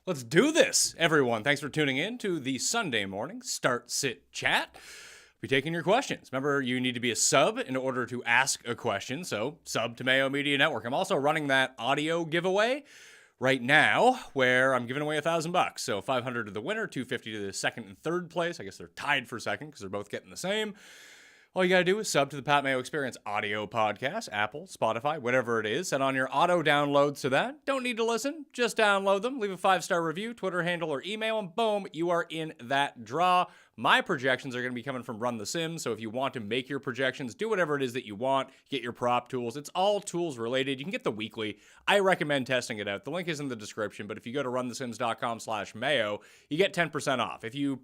Let's do this, everyone. Thanks for tuning in to the Sunday morning Start Sit Chat. I'll be taking your questions. Remember, you need to be a sub in order to ask a question, so sub to Mayo Media Network. I'm also running that audio giveaway right now where I'm giving away $1,000. So 500 to the winner, 250 to the second and third place. I guess they're tied for second because they're both getting the same. All you got to do is sub to the Pat Mayo Experience audio podcast, Apple, Spotify, whatever it is. Set on your auto downloads to that. Don't need to listen. Just download them. Leave a 5-star review, Twitter handle, or email, and boom, you are in that draw. My projections are going to be coming from Run the Sims, so if you want to make your projections, do whatever it is that you want. Get your prop tools. It's all tools related. You can get the weekly. I recommend testing it out. The link is in the description, but if you go to runthesims.com/Mayo, you get 10% off. If you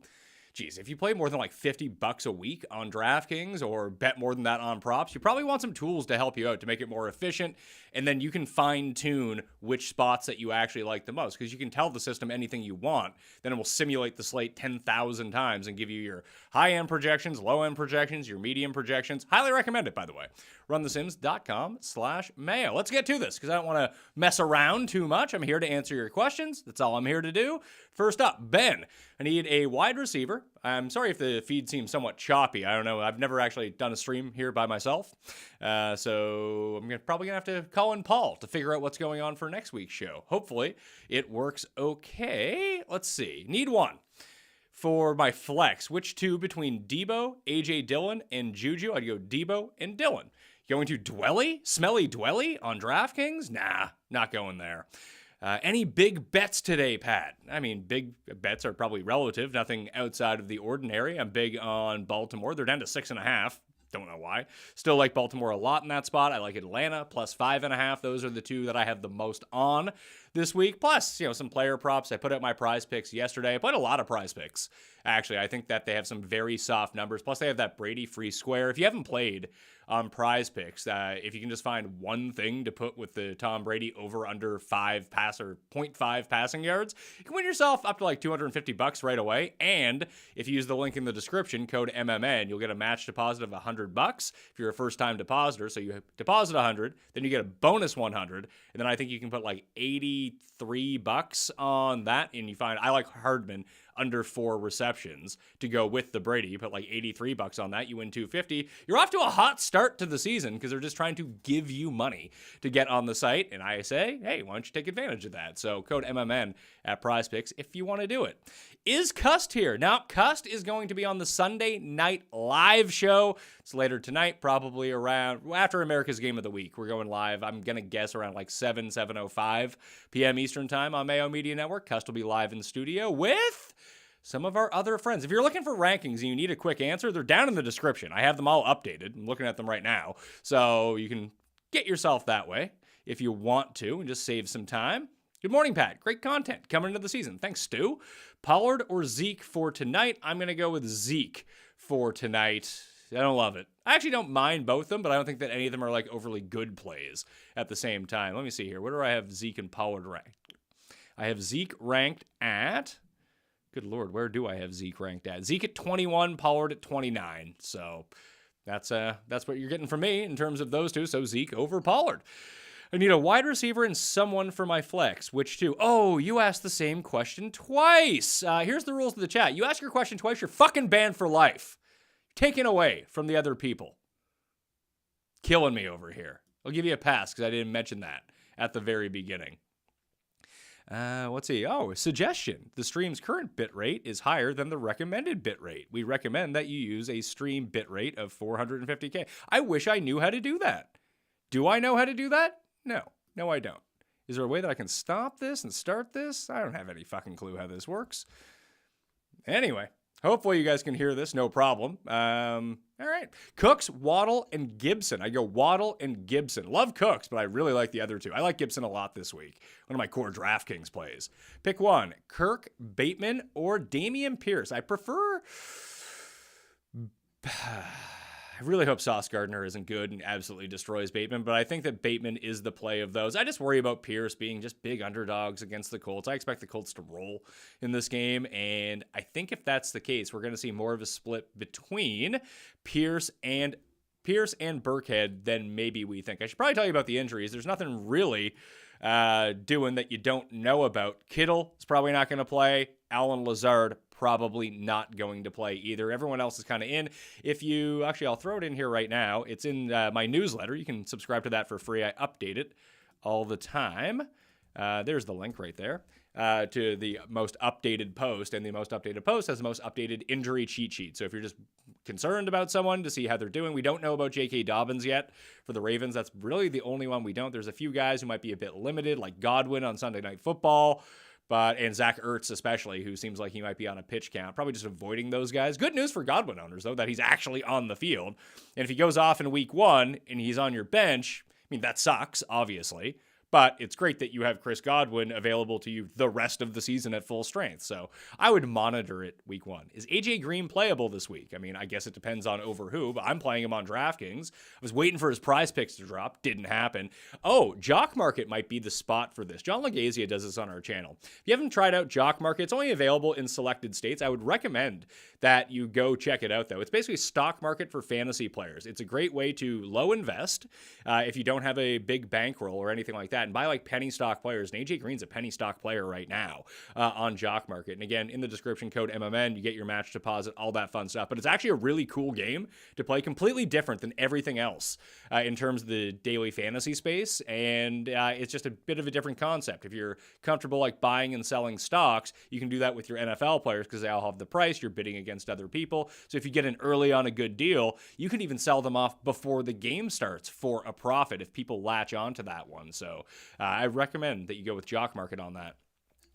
play more than like $50 a week on DraftKings or bet more than that on props, you probably want some tools to help you out to make it more efficient. And then you can fine tune which spots that you actually like the most because you can tell the system anything you want. Then it will simulate the slate 10,000 times and give you your high-end projections, low-end projections, your medium projections. Highly recommend it, by the way. runthesims.com/Mayo. Let's get to this because I don't want to mess around too much. I'm here to answer your questions. That's all I'm here to do. First up, Ben. I need a wide receiver. I'm sorry if the feed seems somewhat choppy. I don't know. I've never actually done a stream here by myself. So I'm probably going to have to call in Paul to figure out what's going on for next week's show. Hopefully it works okay. Let's see. Need one. For my flex, which two between Debo, AJ Dillon, and Juju? I'd go Debo and Dillon. Going to Dwelly? Smelly Dwelly on DraftKings? Nah, not going there. Any big bets today, Pat? I mean, big bets are probably relative. Nothing outside of the ordinary. I'm big on Baltimore. They're down to 6.5. Don't know why. Still like Baltimore a lot in that spot. I like Atlanta plus 5.5. Those are the two that I have the most on this week. Plus, some player props. I put out my prize picks yesterday. I put a lot of prize picks. Actually, I think that they have some very soft numbers. Plus, they have that Brady free square. If you haven't played on prize picks, if you can just find one thing to put with the Tom Brady over under 0.5 passing yards, you can win yourself up to like $250 right away. And if you use the link in the description, code MMN, you'll get a match deposit of $100 if you're a first-time depositor. So you deposit 100, then you get a bonus 100, and then I think you can put like $83 on that, and you find I like Hardman under 4 receptions to go with the Brady. You put like $83 on that, you win $250. You're off to a hot start to the season because they're just trying to give you money to get on the site. And I say, hey, why don't you take advantage of that? So code MMN at Prize Picks if you want to do it. Is Cust here? Now, Cust is going to be on the Sunday Night Live show. It's later tonight, probably around after America's Game of the Week. We're going live, I'm going to guess, around like 7:05 p.m. Eastern Time on Mayo Media Network. Cust will be live in the studio with some of our other friends. If you're looking for rankings and you need a quick answer, they're down in the description. I have them all updated. I'm looking at them right now. So you can get yourself that way if you want to and just save some time. Good morning, Pat. Great content coming into the season. Thanks, Stu. Pollard or Zeke for tonight? I'm going to go with Zeke for tonight. I don't love it. I actually don't mind both of them, but I don't think that any of them are like overly good plays at the same time. Let me see here. Where do I have Zeke and Pollard ranked? I have Zeke ranked at... Good Lord, where do I have Zeke ranked at? Zeke at 21, Pollard at 29. So that's what you're getting from me in terms of those two. So Zeke over Pollard. I need a wide receiver and someone for my flex. Which two? Oh, you asked the same question twice. Here's the rules of the chat. You ask your question twice, you're fucking banned for life. Taken away from the other people. Killing me over here. I'll give you a pass because I didn't mention that at the very beginning. Let's see. Oh, suggestion. The stream's current bitrate is higher than the recommended bitrate. We recommend that you use a stream bitrate of 450K. I wish I knew how to do that. Do I know how to do that? No, I don't. Is there a way that I can stop this and start this? I don't have any fucking clue how this works. Anyway, hopefully you guys can hear this. No problem. All right. Cooks, Waddle, and Gibson. I go Waddle and Gibson. Love Cooks, but I really like the other two. I like Gibson a lot this week. One of my core DraftKings plays. Pick one. Kirk, Bateman, or Dameon Pierce. I prefer... I really hope Sauce Gardner isn't good and absolutely destroys Bateman, but I think that Bateman is the play of those. I just worry about Pierce being just big underdogs against the Colts. I expect the Colts to roll in this game, and I think if that's the case, we're going to see more of a split between Pierce and Burkhead than maybe we think. I should probably tell you about the injuries. There's nothing really doing that you don't know about. Kittle is probably not going to play. Alan Lazard probably not going to play either. Everyone else is kind of in. I'll throw it in here right now. It's in my newsletter. You can subscribe to that for free. I update it all the time. There's the link right there to the most updated post, and the most updated post has the most updated injury cheat sheet. So if you're just concerned about someone to see how they're doing, we don't know about J.K. Dobbins yet for the Ravens. That's really the only one we don't. There's a few guys who might be a bit limited, like Godwin on Sunday Night Football, and Zach Ertz especially, who seems like he might be on a pitch count. Probably just avoiding those guys. Good news for Godwin owners, though, that he's actually on the field. And if he goes off in week 1 and he's on your bench, I mean, that sucks, obviously. But it's great that you have Chris Godwin available to you the rest of the season at full strength. So I would monitor it week 1. Is AJ Green playable this week? I mean, I guess it depends on over who, but I'm playing him on DraftKings. I was waiting for his prize picks to drop. Didn't happen. Oh, Jock Market might be the spot for this. John Legazia does this on our channel. If you haven't tried out Jock Market, it's only available in selected states. I would recommend that you go check it out, though. It's basically a stock market for fantasy players. It's a great way to low invest if you don't have a big bankroll or anything like that, and buy like penny stock players. And AJ Green's a penny stock player right now on Jock Market. And again, in the description, code MMN, you get your match deposit, all that fun stuff. But it's actually a really cool game to play, completely different than everything else in terms of the daily fantasy space. And it's just a bit of a different concept. If you're comfortable like buying and selling stocks, you can do that with your NFL players because they all have the price. You're bidding against other people. So if you get in early on a good deal, you can even sell them off before the game starts for a profit if people latch onto that one. So I recommend that you go with Jock Market on that.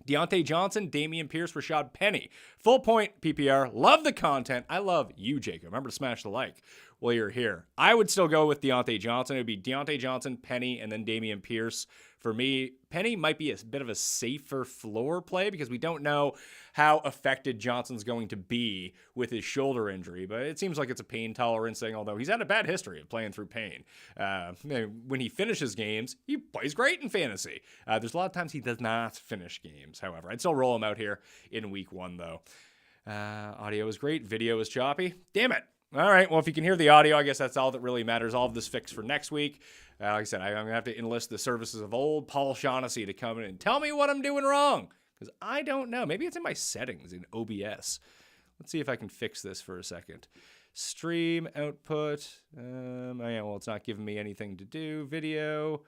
Deontay Johnson, Dameon Pierce, Rashad Penny. Full point PPR. Love the content. I love you, Jacob. Remember to smash the like while you're here. I would still go with Deontay Johnson. It would be Deontay Johnson, Penny, and then Dameon Pierce. For me, Penny might be a bit of a safer floor play because we don't know how affected Johnson's going to be with his shoulder injury, but it seems like it's a pain tolerance thing, although he's had a bad history of playing through pain. When he finishes games, he plays great in fantasy. There's a lot of times he does not finish games, however. I'd still roll him out here in week 1, though. Audio is great. Video is choppy. Damn it. All right, well, if you can hear the audio, I guess that's all that really matters. All of this fixed for next week. Like I said, I'm going to have to enlist the services of old Paul Shaughnessy to come in and tell me what I'm doing wrong, because I don't know. Maybe it's in my settings in OBS. Let's see if I can fix this for a second. Stream output. It's not giving me anything to do. Video.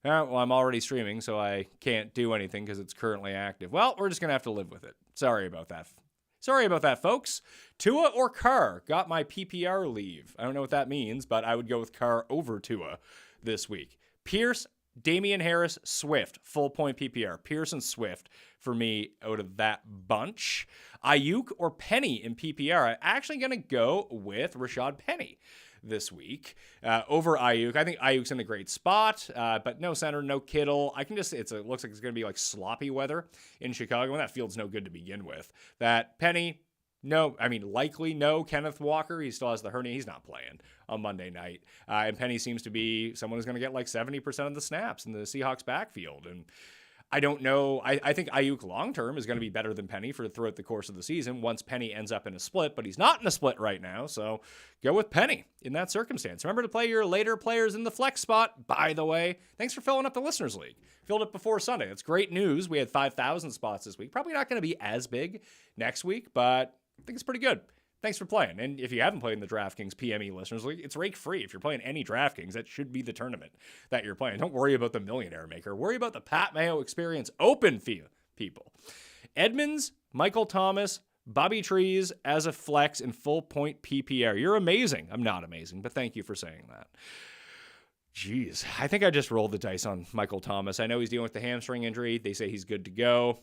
Well, I'm already streaming, so I can't do anything because it's currently active. Well, we're just going to have to live with it. Sorry about that, folks. Tua or Carr got my PPR leave. I don't know what that means, but I would go with Carr over Tua this week. Pierce, Damian Harris, Swift, full point PPR. Pierce and Swift for me out of that bunch. Ayuk or Penny in PPR. I'm actually going to go with Rashad Penny this week over Ayuk. I think Ayuk's in a great spot, but no center, no Kittle. It looks like it's going to be like sloppy weather in Chicago, and that field's no good to begin with. That Penny, likely no. Kenneth Walker, he still has the hernia. He's not playing on Monday night. And Penny seems to be someone who's going to get like 70% of the snaps in the Seahawks backfield. And I don't know. I think Ayuk long-term is going to be better than Penny throughout the course of the season once Penny ends up in a split, but he's not in a split right now, so go with Penny in that circumstance. Remember to play your later players in the flex spot, by the way. Thanks for filling up the Listeners League. Filled it before Sunday. That's great news. We had 5,000 spots this week. Probably not going to be as big next week, but I think it's pretty good. Thanks for playing. And if you haven't played in the DraftKings PME Listeners League, it's rake free. If you're playing any DraftKings, that should be the tournament that you're playing. Don't worry about the Millionaire Maker. Worry about the Pat Mayo Experience Open people. Edmonds, Michael Thomas, Bobby Trees as a flex in full point PPR. You're amazing. I'm not amazing, but thank you for saying that. Jeez, I think I just rolled the dice on Michael Thomas. I know he's dealing with the hamstring injury. They say he's good to go.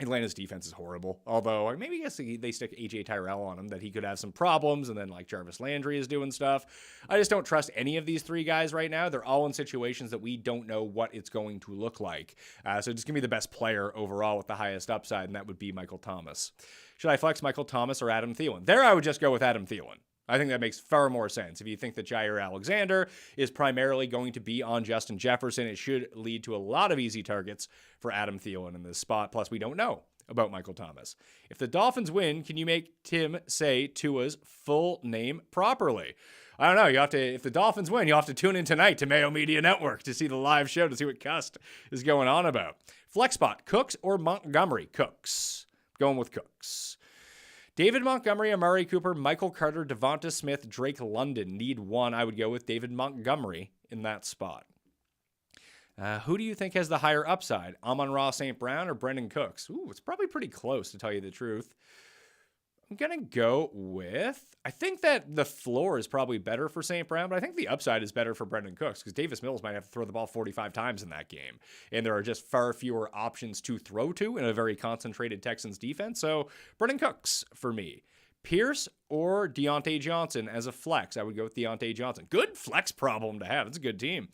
Atlanta's defense is horrible. Although, maybe I guess they stick A.J. Tyrell on him, that he could have some problems, and then, Jarvis Landry is doing stuff. I just don't trust any of these three guys right now. They're all in situations that we don't know what it's going to look like. So just give me the best player overall with the highest upside, and that would be Michael Thomas. Should I flex Michael Thomas or Adam Thielen? There, I would just go with Adam Thielen. I think that makes far more sense. If you think that Jair Alexander is primarily going to be on Justin Jefferson, it should lead to a lot of easy targets for Adam Thielen in this spot. Plus, we don't know about Michael Thomas. If the Dolphins win, can you make Tim say Tua's full name properly? I don't know. You have to, if the Dolphins win, you'll have to tune in tonight to Mayo Media Network to see the live show, to see what Cust is going on about. Flex spot, Cooks or Montgomery? Cooks. Going with Cooks. David Montgomery, Amari Cooper, Michael Carter, Devonta Smith, Drake London. Need one. I would go with David Montgomery in that spot. Who do you think has the higher upside? Amon-Ra St. Brown or Brendan Cooks? Ooh, it's probably pretty close, to tell you the truth. I'm going to go with, I think that the floor is probably better for St. Brown, but I think the upside is better for Brendan Cooks because Davis Mills might have to throw the ball 45 times in that game. And there are just far fewer options to throw to in a very concentrated Texans defense. So Brendan Cooks for me. Pierce or Deontay Johnson as a flex? I would go with Deontay Johnson. Good flex problem to have. It's a good team.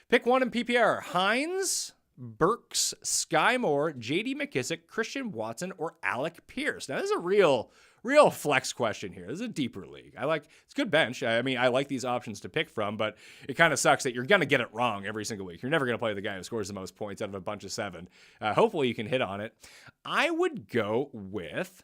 Pick one in PPR. Hines, Burks, Sky Moore, J.D. McKissick, Christian Watson, or Alec Pierce. Now, this is a real flex question here. This is a deeper league. It's a good bench. I mean, I like these options to pick from, but it kind of sucks that you're going to get it wrong every single week. You're never going to play the guy who scores the most points out of a bunch of 7. Hopefully you can hit on it. I would go with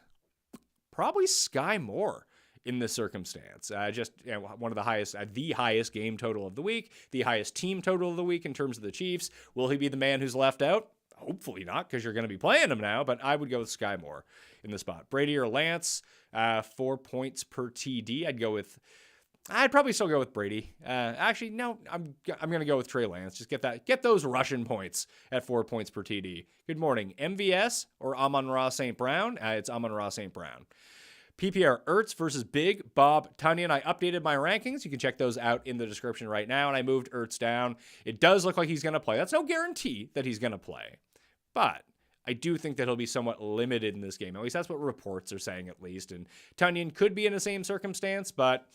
probably Sky Moore in this circumstance. One of the highest game total of the week, the highest team total of the week in terms of the Chiefs. Will he be the man who's left out? Hopefully not, because you're going to be playing him now, but I would go with Sky Moore in the spot. Brady or Lance, 4 points per TD. I'd probably still go with Brady. Actually, no, I'm going to go with Trey Lance. Just get those Russian points at 4 points per TD. Good morning. MVS or Amon-Ra St. Brown? It's Amon-Ra St. Brown. PPR, Ertz versus Big Bob Tunyon. I updated my rankings. You can check those out in the description right now, and I moved Ertz down. It does look like he's going to play. That's no guarantee that he's going to play, but I do think that he'll be somewhat limited in this game. At least that's what reports are saying, at least. And Tunyon could be in the same circumstance, but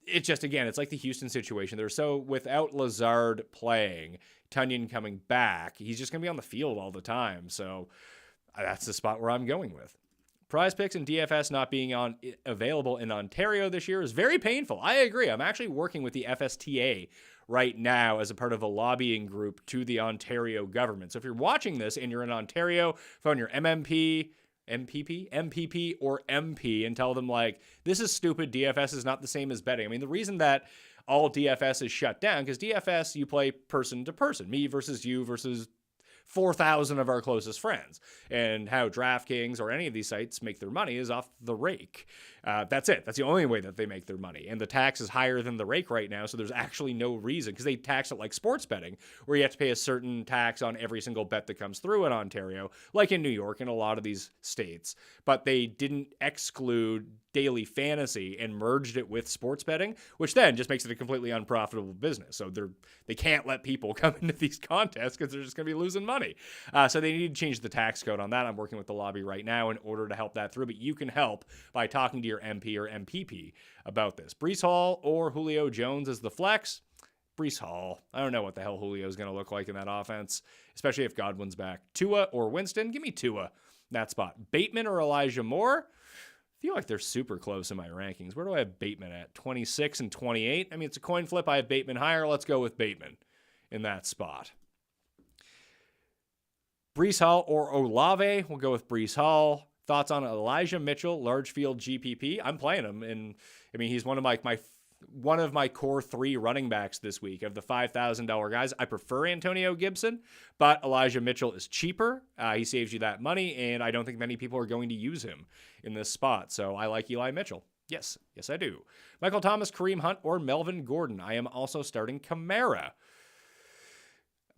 it's just, again, it's like the Houston situation. Without Lazard playing, Tunyon coming back, he's just going to be on the field all the time. So that's the spot where I'm going with. Prize Picks and DFS not being available in Ontario this year is very painful. I agree. I'm actually working with the FSTA right now as a part of a lobbying group to the Ontario government. So if you're watching this and you're in Ontario, phone your MPP, or MP and tell them, this is stupid. DFS is not the same as betting. I mean, the reason that all DFS is shut down, because DFS, you play person to person, me versus you versus 4,000 of our closest friends. And how DraftKings or any of these sites make their money is off the rake. That's it. That's the only way that they make their money. And the tax is higher than the rake right now, so there's actually no reason, because they tax it like sports betting, where you have to pay a certain tax on every single bet that comes through in Ontario, like in New York and a lot of these states. But they didn't exclude daily fantasy and merged it with sports betting, which then just makes it a completely unprofitable business. So they can't let people come into these contests because they're just going to be losing money. So they need to change the tax code on that. I'm working with the lobby right now in order to help that through, but you can help by talking to your MP or MPP about this. Breece Hall or Julio Jones as the flex? Breece Hall. I don't know what the hell Julio is going to look like in that offense, especially if Godwin's back. Tua or Winston? Give me Tua in that spot. Bateman or Elijah Moore? I feel like they're super close in my rankings. Where do I have Bateman at? 26 and 28? I mean, it's a coin flip. I have Bateman higher. Let's go with Bateman in that spot. Breece Hall or Olave? We'll go with Breece Hall. Thoughts on Elijah Mitchell, large field GPP? I'm playing him, and I mean, he's one of my core 3 running backs this week. Of the $5,000 guys, I prefer Antonio Gibson, but Elijah Mitchell is cheaper. He saves you that money, and I don't think many people are going to use him in this spot. So I like Eli Mitchell. Yes, I do. Michael Thomas, Kareem Hunt, or Melvin Gordon. I am also starting Kamara.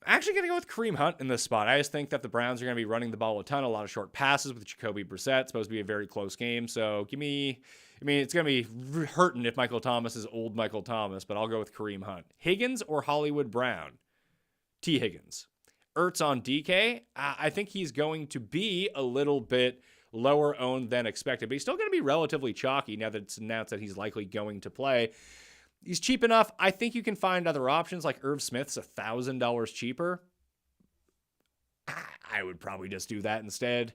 I'm actually going to go with Kareem Hunt in this spot. I just think that the Browns are going to be running the ball a ton, a lot of short passes with Jacoby Brissett. It's supposed to be a very close game. So it's going to be hurting if Michael Thomas is old Michael Thomas, but I'll go with Kareem Hunt. Higgins or Hollywood Brown? T. Higgins. Ertz on DK. I think he's going to be a little bit lower owned than expected, but he's still going to be relatively chalky now that it's announced that he's likely going to play. He's cheap enough. I think you can find other options, like Irv Smith's $1,000 cheaper. I would probably just do that instead.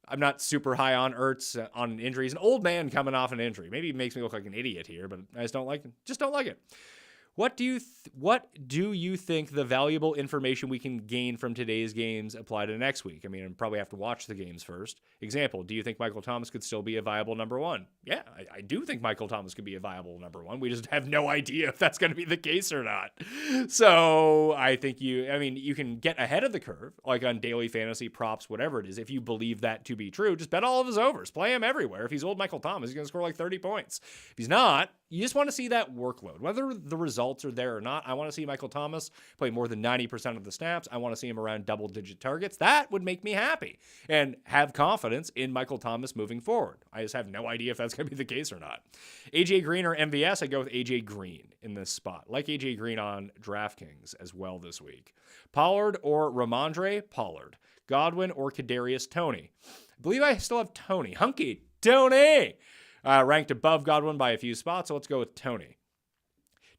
I'm not super high on Ertz on an injury. He's an old man coming off an injury. Maybe he makes me look like an idiot here, but I just don't like it. What do you think the valuable information we can gain from today's games apply to next week? I mean, I probably have to watch the games first. Example, do you think Michael Thomas could still be a viable number one? Yeah, I do think Michael Thomas could be a viable number one. We just have no idea if that's going to be the case or not. So I think you can get ahead of the curve, like on daily fantasy props, whatever it is. If you believe that to be true, just bet all of his overs. Play him everywhere. If he's old Michael Thomas, he's going to score like 30 points. If he's not, you just want to see that workload. Whether the results are there or not, I want to see Michael Thomas play more than 90% of the snaps. I want to see him around double-digit targets. That would make me happy and have confidence in Michael Thomas moving forward. I just have no idea if that's going to be the case or not. AJ Green or MVS, I go with AJ Green in this spot. Like AJ Green on DraftKings as well this week. Pollard or Ramondre? Pollard. Godwin or Kadarius Toney? I believe I still have Toney. Hunky Toney! Ranked above Godwin by a few spots, so let's go with Toney.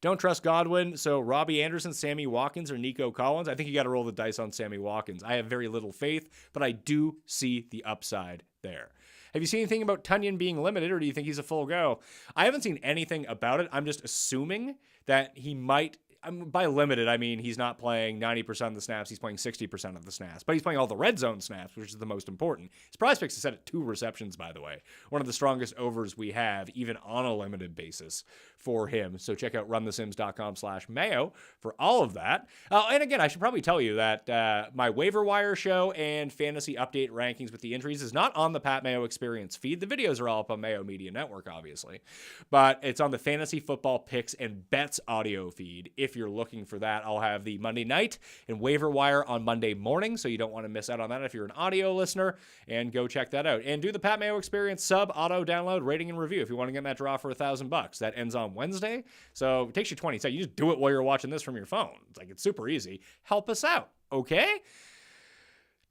Don't trust Godwin, so Robbie Anderson, Sammy Watkins, or Nico Collins. I think you got to roll the dice on Sammy Watkins. I have very little faith, but I do see the upside there. Have you seen anything about Tunyon being limited, or do you think he's a full go? I haven't seen anything about it. I'm just assuming that he might. By limited, I mean he's not playing 90% of the snaps. He's playing 60% of the snaps. But he's playing all the red zone snaps, which is the most important. His prize picks is set at 2 receptions, by the way. One of the strongest overs we have, even on a limited basis for him. So check out runthesims.com/Mayo for all of that. And again, I should probably tell you that my waiver wire show and fantasy update rankings with the injuries is not on the Pat Mayo Experience feed. The videos are all up on Mayo Media Network, obviously. But it's on the Fantasy Football Picks and Bets audio feed. If you're looking for that, I'll have the Monday night and waiver wire on Monday morning, so you don't want to miss out on that if you're an audio listener, and go check that out. And do the Pat Mayo Experience sub, auto download, rating, and review if you want to get in that draw for $1,000. That ends on Wednesday, so it takes you 20 seconds. You just do it while you're watching this from your phone. It's super easy. Help us out, okay?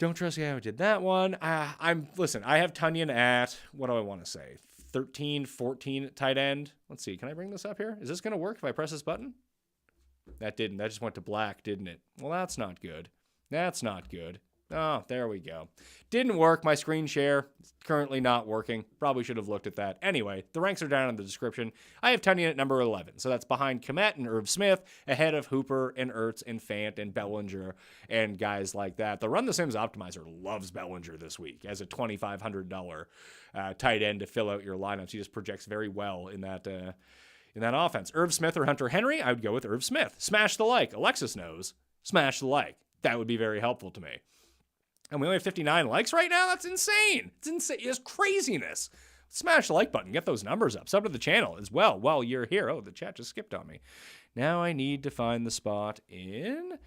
Don't trust the guy who did that one. I have Tunyon at, what do I want to say, 13, 14 tight end. Let's see, can I bring this up here? Is this going to work if I press this button? That didn't. That just went to black, didn't it? Well, that's not good. That's not good. Oh, there we go. Didn't work. My screen share is currently not working. Probably should have looked at that. Anyway, the ranks are down in the description. I have Tunyon at number 11. So that's behind Kmet and Irv Smith, ahead of Hooper and Ertz and Fant and Bellinger and guys like that. The Run the Sims Optimizer loves Bellinger this week as a $2,500 tight end to fill out your lineups. He just projects very well in that offense. Irv Smith or Hunter Henry? I would go with Irv Smith. Smash the like. Alexis knows. Smash the like. That would be very helpful to me. And we only have 59 likes right now? That's insane. It's insane. It's craziness. Smash the like button. Get those numbers up. Sub to the channel as well while you're here. Oh, the chat just skipped on me. Now I need to find the spot in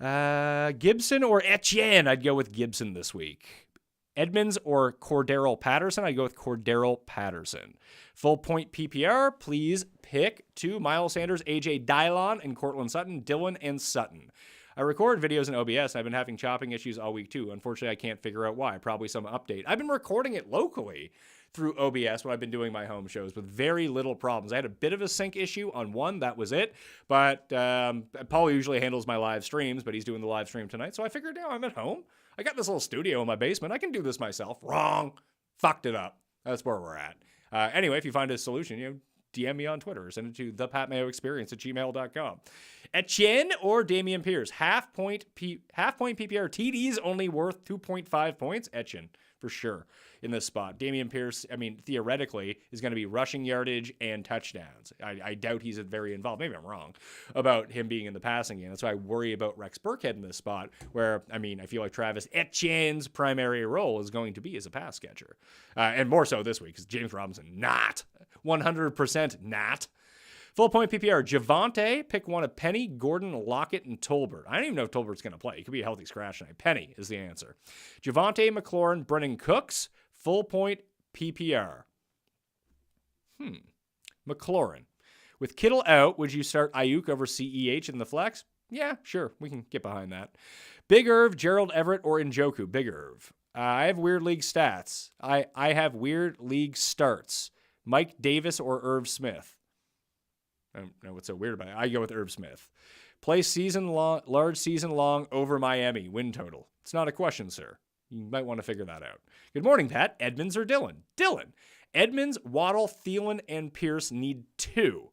Gibson or Etienne. I'd go with Gibson this week. Edmonds or Cordero Patterson? I'd go with Cordero Patterson. Full point PPR, please pick 2 Miles Sanders, AJ Dillon, and Cortland Sutton, Dillon and Sutton. I record videos in OBS. I've been having chopping issues all week too. Unfortunately, I can't figure out why. Probably some update. I've been recording it locally through OBS when I've been doing my home shows with very little problems. I had a bit of a sync issue on one. That was it. But Paul usually handles my live streams, but he's doing the live stream tonight. So I figured, I'm at home. I got this little studio in my basement. I can do this myself. Wrong. Fucked it up. That's where we're at. Anyway, if you find a solution, DM me on Twitter or send it to thepatmayoexperience@gmail.com. Etienne or Dameon Pierce? Half point PPR. TD's only worth 2.5 points. Etienne, for sure, in this spot. Dameon Pierce, theoretically, is going to be rushing yardage and touchdowns. I doubt he's very involved. Maybe I'm wrong about him being in the passing game. That's why I worry about Rex Burkhead in this spot, where, I feel like Travis Etienne's primary role is going to be as a pass catcher. And more so this week, because James Robinson, not. 100% not. Full point PPR, Javonte, pick one of Penny, Gordon, Lockett, and Tolbert. I don't even know if Tolbert's going to play. He could be a healthy scratch tonight. Penny is the answer. Javonte, McLaurin, Brennan Cooks, full point PPR. McLaurin. With Kittle out, would you start Ayuk over CEH in the flex? Yeah, sure. We can get behind that. Big Irv, Gerald Everett, or Njoku? Big Irv. I have weird league stats. I have weird league starts. Mike Davis or Irv Smith? I don't know what's so weird about it. I go with Irv Smith. Play large season long over Miami. Win total. It's not a question, sir. You might want to figure that out. Good morning, Pat. Edmonds or Dillon? Dillon. Edmonds, Waddle, Thielen, and Pierce need 2.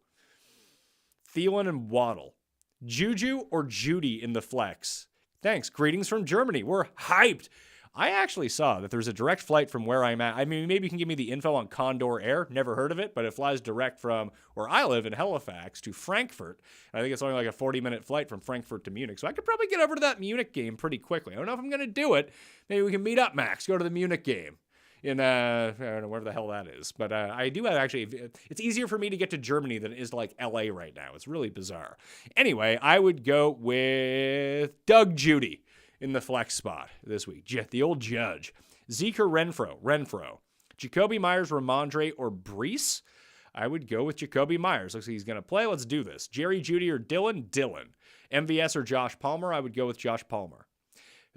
Thielen and Waddle. Juju or Judy in the flex? Thanks. Greetings from Germany. We're hyped. I actually saw that there's a direct flight from where I'm at. I mean, maybe you can give me the info on Condor Air. Never heard of it, but it flies direct from where I live in Halifax to Frankfurt. I think it's only like a 40-minute flight from Frankfurt to Munich. So I could probably get over to that Munich game pretty quickly. I don't know if I'm going to do it. Maybe we can meet up, Max. Go to the Munich game in, I don't know, wherever the hell that is. But I do have actually, it's easier for me to get to Germany than it is to like LA right now. It's really bizarre. Anyway, I would go with Doug Judy in the flex spot this week. The old judge. Zeke or Renfro. Jacoby Myers, Ramondre, or Brees? I would go with Jacoby Myers. Looks like he's going to play. Let's do this. Jerry Jeudy or Dylan? MVS or Josh Palmer? I would go with Josh Palmer.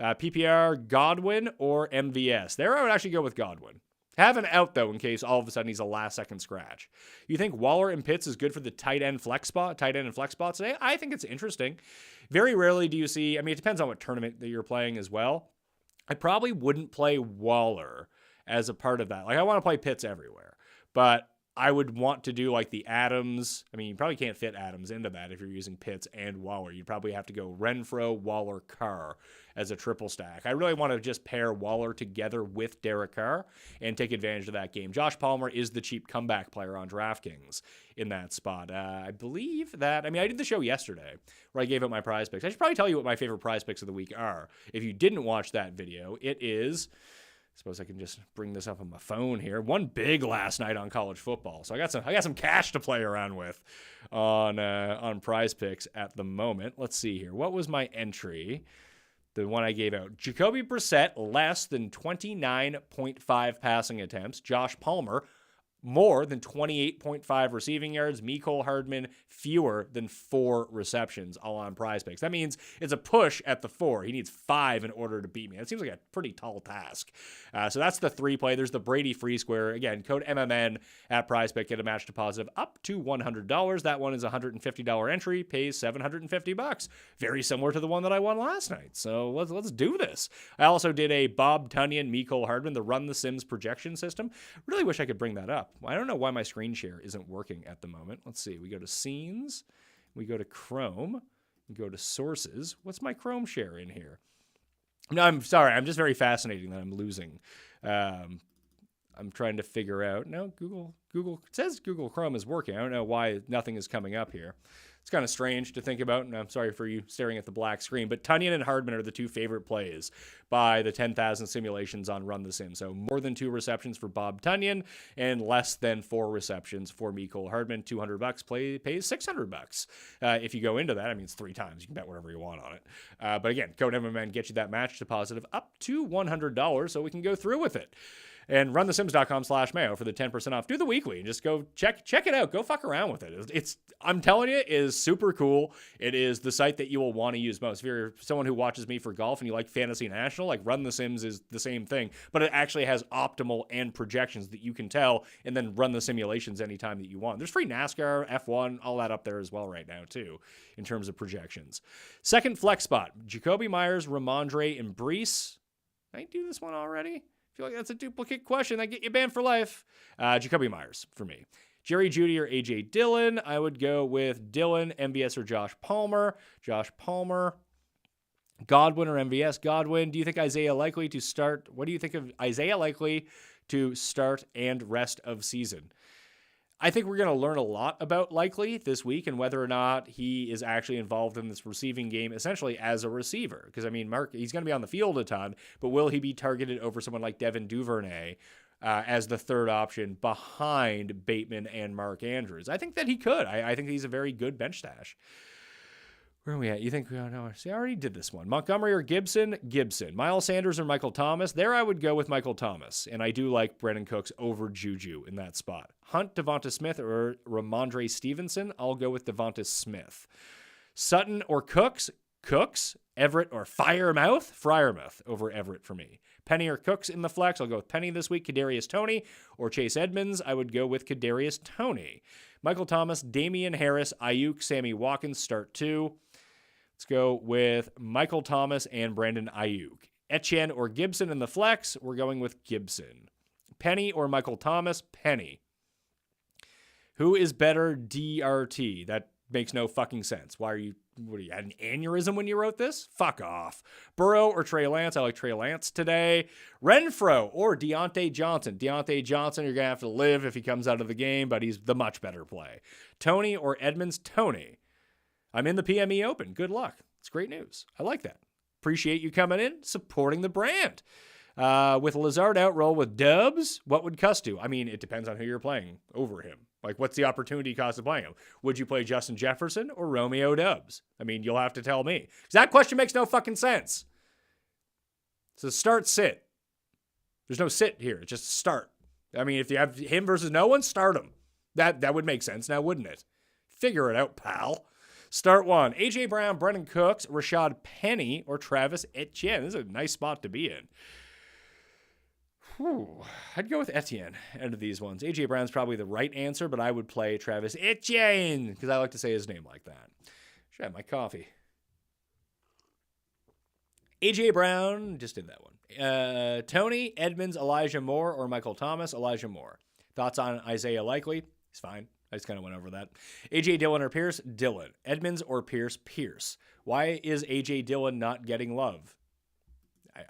PPR, Godwin or MVS? There I would actually go with Godwin. Have an out, though, in case all of a sudden he's a last-second scratch. You think Waller and Pitts is good for the tight end and flex spots today? I think it's interesting. Very rarely do you see, I mean, it depends on what tournament that you're playing as well. I probably wouldn't play Waller as a part of that. Like, I want to play Pitts everywhere, but I would want to do like the Adams. I mean, you probably can't fit Adams into that if you're using Pitts and Waller. You'd probably have to go Renfro, Waller, Carr as a triple stack. I really want to just pair Waller together with Derek Carr and take advantage of that game. Josh Palmer is the cheap comeback player on DraftKings in that spot. I believe that, I mean, I did the show yesterday where I gave out my prize picks. I should probably tell you what my favorite prize picks of the week are. If you didn't watch that video, it is, I suppose I can just bring this up on my phone here. One big last night on college football. So I got some cash to play around with on prize picks at the moment. Let's see here. What was my entry? The one I gave out. Jacoby Brissett, less than 29.5 passing attempts. Josh Palmer, more than 28.5 receiving yards. Mecole Hardman, fewer than 4 receptions, all on prize picks. That means it's a push at the 4. He needs 5 in order to beat me. That seems like a pretty tall task. So that's the 3 play. There's the Brady free square. Again, code MMN at prize pick. Get a match deposit of up to $100. That one is a $150 entry. Pays $750. Very similar to the one that I won last night. So let's do this. I also did a Bob Tunyon, Mecole Hardman, the Run the Sims projection system. Really wish I could bring that up. I don't know why my screen share isn't working at the moment. Let's see. We go to Scenes. We go to Chrome. We go to Sources. What's my Chrome share in here? No, I'm sorry. I'm just very fascinating that I'm losing. I'm trying to figure out. No, Google. It says Google Chrome is working. I don't know why nothing is coming up here. It's kind of strange to think about, and I'm sorry for you staring at the black screen, but Tunyon and Hardman are the 2 favorite plays by the 10,000 simulations on Run the Sim. So more than 2 receptions for Bob Tunyon and less than 4 receptions for Mecole Hardman. $200 pays $600. If you go into that, I mean, it's 3 times. You can bet whatever you want on it. But again, code MMN gets you that match deposit of up to $100 so we can go through with it. And runthesims.com/Mayo for the 10% off. Do the weekly and just go check it out. Go fuck around with it. It's I'm telling you, it is super cool. It is the site that you will want to use most. If you're someone who watches me for golf and you like Fantasy National, like Run the Sims is the same thing, but it actually has optimal and projections that you can tell and then run the simulations anytime that you want. There's free NASCAR, F1, all that up there as well right now too, in terms of projections. Second flex spot, Jacoby Myers, Ramondre, and Brees. Did I do this one already? I feel like that's a duplicate question. That get you banned for life. Jacoby Myers for me. Jerry Jeudy or A.J. Dillon. I would go with Dillon, MVS or Josh Palmer. Josh Palmer. Godwin or MVS. Godwin. Do you think Isaiah likely to start? What do you think of Isaiah likely to start and rest of season? I think we're going to learn a lot about Likely this week and whether or not he is actually involved in this receiving game essentially as a receiver. Because, I mean, he's going to be on the field a ton, but will he be targeted over someone like Devin Duvernay as the third option behind Bateman and Mark Andrews? I think that he could. I think he's a very good bench stash. Where are we at? You think, oh, no, see, I already did this one. Montgomery or Gibson? Gibson. Miles Sanders or Michael Thomas? There I would go with Michael Thomas, and I do like Brandon Cooks over Juju in that spot. Hunt, Devonta Smith, or Ramondre Stevenson? I'll go with Devonta Smith. Sutton or Cooks? Cooks. Everett or Freiermuth over Everett for me. Penny or Cooks in the flex? I'll go with Penny this week. Kadarius Toney or Chase Edmonds? I would go with Kadarius Toney. Michael Thomas, Damian Harris, Ayuk, Sammy Watkins, start 2. Let's go with Michael Thomas and Brandon Ayuk. Etienne or Gibson in the flex? We're going with Gibson. Penny or Michael Thomas? Penny. Who is better DRT? That Makes no fucking sense. What, you had an aneurysm when you wrote this? Fuck off. Burrow or Trey Lance? I like Trey Lance today. Renfro or Deontay Johnson? Deontay Johnson, you're going to have to live if he comes out of the game, but he's the much better play. Tony or Edmonds? Tony. I'm in the PME Open. Good luck. It's great news. I like that. Appreciate you coming in, supporting the brand. With Lazard out, roll with Dubs. What would Cuss do? I mean, it depends on who you're playing over him. Like, what's the opportunity cost of playing him? Would you play Justin Jefferson or Romeo Dubs? I mean, you'll have to tell me. Because that question makes no fucking sense. So start, sit. There's no sit here. It's just start. I mean, if you have him versus no one, start him. That would make sense now, wouldn't it? Figure it out, pal. Start one. A.J. Brown, Brennan Cooks, Rashad Penny, or Travis Etienne. This is a nice spot to be in. Whew. I'd go with Etienne out of these ones. A.J. Brown's probably the right answer, but I would play Travis Etienne because I like to say his name like that. Should have my coffee. A.J. Brown, just did that one. Tony, Edmonds, Elijah Moore, or Michael Thomas, Elijah Moore. Thoughts on Isaiah Likely? He's fine. I just kind of went over that. A.J. Dillon or Pierce? Dillon. Edmonds or Pierce? Pierce. Why is A.J. Dillon not getting love?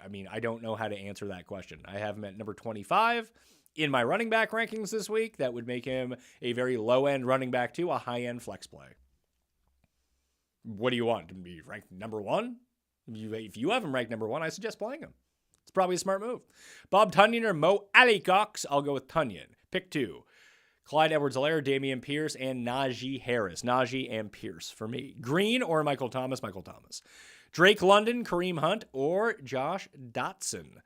I mean, I don't know how to answer that question. I have him at number 25 in my running back rankings this week. That would make him a very low-end running back to a high-end flex play. What do you want? To be ranked number one? If you have him ranked number one, I suggest playing him. It's probably a smart move. Bob Tunyon or Mo Alleycox? I'll go with Tunyon. Pick two. Clyde Edwards-Helaire, Damian Pierce, and Najee Harris. Najee and Pierce for me. Green or Michael Thomas? Michael Thomas. Drake London, Kareem Hunt, or Josh Dotson.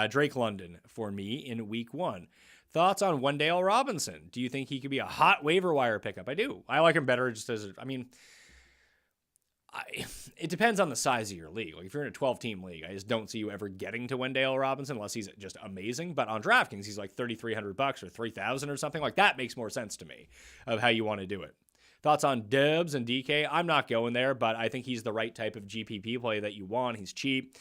Drake London for me in week one. Thoughts on Wendell Robinson? Do you think he could be a hot waiver wire pickup? I do. I like him better just as, it depends on the size of your league. Like if you're in a 12-team league, I just don't see you ever getting to Wendell Robinson unless he's just amazing. But on DraftKings, he's like $3,300 or $3,000 or something like that. Makes more sense to me of how you want to do it. Thoughts on Dubs and DK? I'm not going there, but I think he's the right type of GPP play that you want. He's cheap.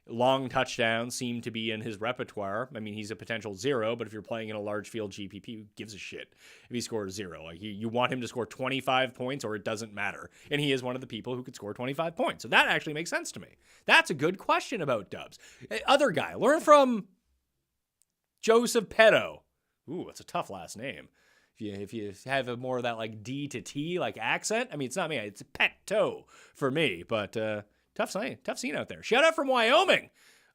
Long touchdowns seem to be in his repertoire. I mean, he's a potential zero, but if you're playing in a large field GPP, who gives a shit if he scores zero? Like you want him to score 25 points or it doesn't matter. And he is one of the people who could score 25 points. So that actually makes sense to me. That's a good question about Dubs. Other guy, learn from Joseph Petto. Ooh, it's a tough last name. If you have a more of that like D to T like accent, I mean, it's not me. It's Petto for me, but tough scene out there. Shout out from Wyoming.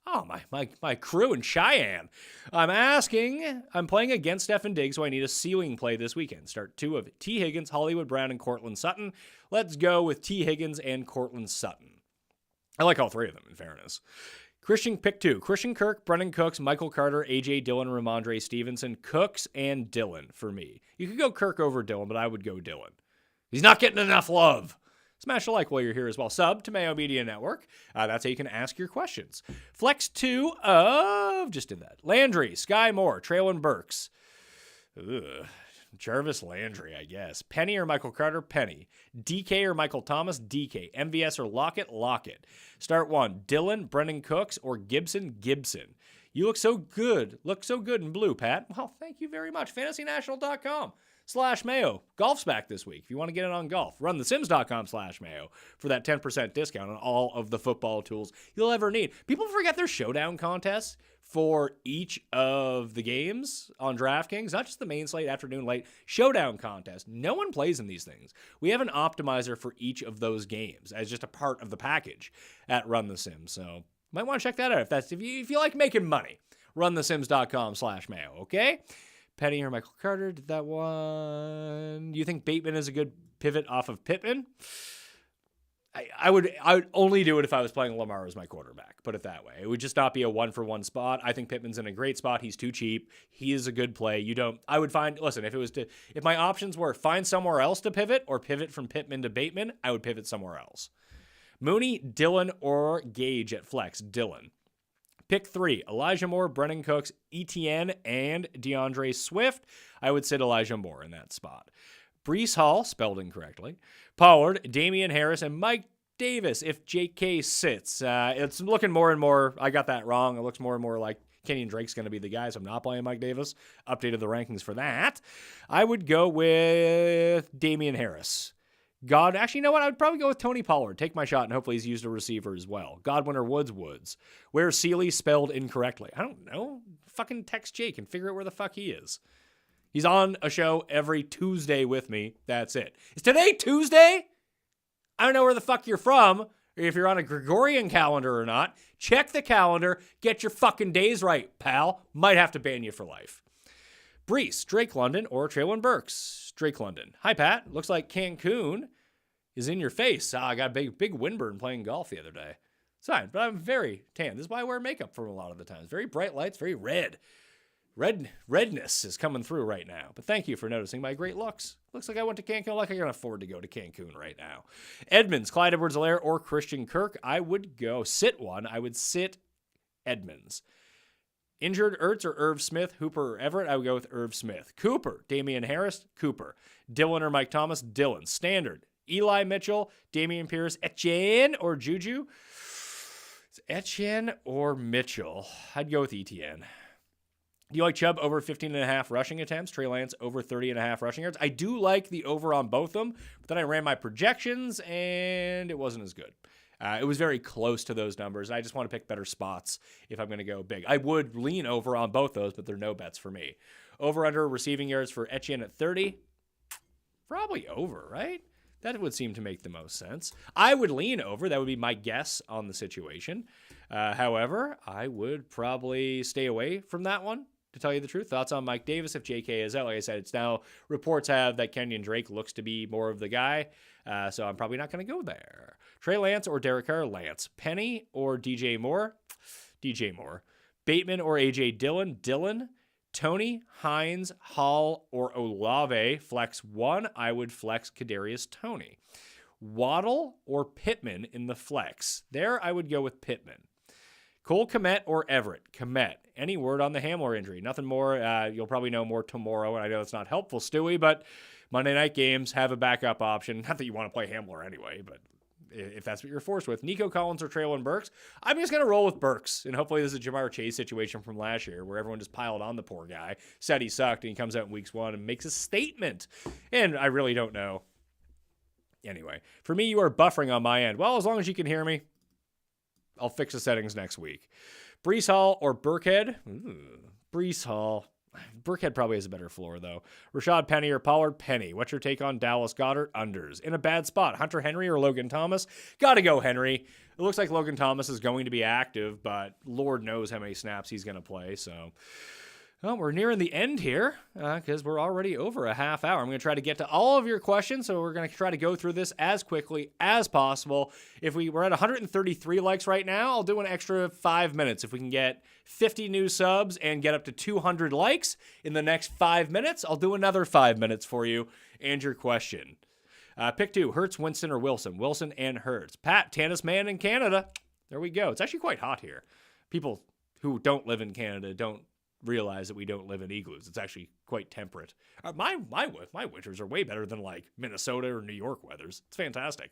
Oh, my crew in Cheyenne. I'm playing against Stefan Diggs, so I need a ceiling play this weekend. Start two of T. Higgins, Hollywood Brown, and Cortland Sutton. Let's go with T. Higgins and Cortland Sutton. I like all three of them, in fairness. Christian, pick two. Christian Kirk, Brennan Cooks, Michael Carter, A.J. Dillon, Ramondre Stevenson, Cooks, and Dillon for me. You could go Kirk over Dillon, but I would go Dillon. He's not getting enough love. Smash a like while you're here as well. Sub to Mayo Media Network. That's how you can ask your questions. Flex 2 of, just did that. Landry, Sky Moore, Traylon Burks. Jarvis Landry, I guess. Penny or Michael Carter? Penny. DK or Michael Thomas? DK. MVS or Lockett? Lockett. Start one. Dillon, Brennan Cooks, or Gibson? Gibson. You look so good. Look so good in blue, Pat. Well, thank you very much. FantasyNational.com/Mayo. Golf's back this week. If you want to get in on golf, runthesims.com/Mayo for that 10% discount on all of the football tools you'll ever need. People forget their showdown contests for each of the games on DraftKings, not just the main slate, afternoon, late, showdown contest. No one plays in these things. We have an optimizer for each of those games as just a part of the package at Run the Sims. So might want to check that out if you like making money. Runthesims.com/Mayo, okay? Penny or Michael Carter did that one. You think Bateman is a good pivot off of Pittman? I would only do it if I was playing Lamar as my quarterback, put it that way. It would just not be a one-for-one spot. I think Pittman's in a great spot. He's too cheap. He is a good play. If my options were find somewhere else to pivot or pivot from Pittman to Bateman, I would pivot somewhere else. Mooney, Dillon, or Gage at flex? Dillon. Pick 3, Elijah Moore, Brennan Cooks, Etienne, and DeAndre Swift. I would sit Elijah Moore in that spot. Breece Hall, spelled incorrectly, Pollard, Damian Harris, and Mike Davis if J.K. sits. It's looking more and more, I got that wrong. It looks more and more like Kenyon Drake's going to be the guy, so I'm not playing Mike Davis. Updated the rankings for that. I would go with Damian Harris. Actually, you know what? I would probably go with Tony Pollard. Take my shot, and hopefully he's used a receiver as well. Godwin or Woods. Where's Sealy spelled incorrectly? I don't know. Fucking text Jake and figure out where the fuck he is. He's on a show every Tuesday with me. That's it. Is today Tuesday? I don't know where the fuck you're from, or if you're on a Gregorian calendar or not. Check the calendar. Get your fucking days right, pal. Might have to ban you for life. Brees, Drake London, or Traylon Burks? Drake London. Hi, Pat. Looks like Cancun is in your face. I got a big windburn playing golf the other day. It's fine, but I'm very tan. This is why I wear makeup for a lot of the times. Very bright lights, very red. Redness is coming through right now. But thank you for noticing my great looks. Looks like I went to Cancun. Like I can afford to go to Cancun right now. Edmonds, Clyde Edwards-Helaire, or Christian Kirk? I would go sit one. I would sit Edmonds. Injured Ertz or Irv Smith, Hooper or Everett? I would go with Irv Smith. Cooper, Damian Harris, Cooper. Dillon or Mike Thomas? Dillon. Standard, Eli Mitchell, Damian Pierce, Etienne or Juju? It's Etienne or Mitchell? I'd go with Etienne. Do you like Chubb over 15.5 rushing attempts? Trey Lance over 30.5 rushing yards? I do like the over on both of them, but then I ran my projections, and it wasn't as good. It was very close to those numbers. I just want to pick better spots if I'm going to go big. I would lean over on both those, but they're no bets for me. Over-under receiving yards for Etienne at 30? Probably over, right? That would seem to make the most sense. I would lean over. That would be my guess on the situation. However, I would probably stay away from that one, to tell you the truth. Thoughts on Mike Davis if JK is out? Like I said, it's now reports have that Kenyon Drake looks to be more of the guy. So I'm probably not going to go there. Trey Lance or Derek Carr? Lance. Penny or DJ Moore? DJ Moore. Bateman or AJ Dillon? Dillon. Tony, Hines, Hall, or Olave? Flex one. I would flex Kadarius Toney. Waddle or Pittman in the flex? There, I would go with Pittman. Cole Kmet or Everett? Kmet. Any word on the Hamler injury? Nothing more. You'll probably know more tomorrow, and I know it's not helpful, Stewie, but Monday night games have a backup option. Not that you want to play Hamler anyway, but if that's what you're forced with. Nico Collins or Traylon Burks? I'm just going to roll with Burks, and hopefully this is a Jamar Chase situation from last year where everyone just piled on the poor guy, said he sucked, and he comes out in weeks 1 and makes a statement. And I really don't know. Anyway, for me, you are buffering on my end. Well, as long as you can hear me, I'll fix the settings next week. Brees Hall or Burkhead? Brees Hall. Burkhead probably has a better floor, though. Rashad Penny or Pollard? Penny. What's your take on Dallas Goedert? Unders. In a bad spot, Hunter Henry or Logan Thomas? Gotta go Henry. It looks like Logan Thomas is going to be active, but Lord knows how many snaps he's going to play, so... Well, we're nearing the end here because we're already over a half hour. I'm going to try to get to all of your questions, so we're going to try to go through this as quickly as possible. If we're at 133 likes right now, I'll do an extra 5 minutes. If we can get 50 new subs and get up to 200 likes in the next 5 minutes, I'll do another 5 minutes for you and your question. Pick 2, Hurts, Winston, or Wilson? Wilson and Hurts. Pat, Tannis man in Canada. There we go. It's actually quite hot here. People who don't live in Canada don't realize that we don't live in igloos. It's actually quite temperate. My winters are way better than like Minnesota or New York weathers. It's fantastic.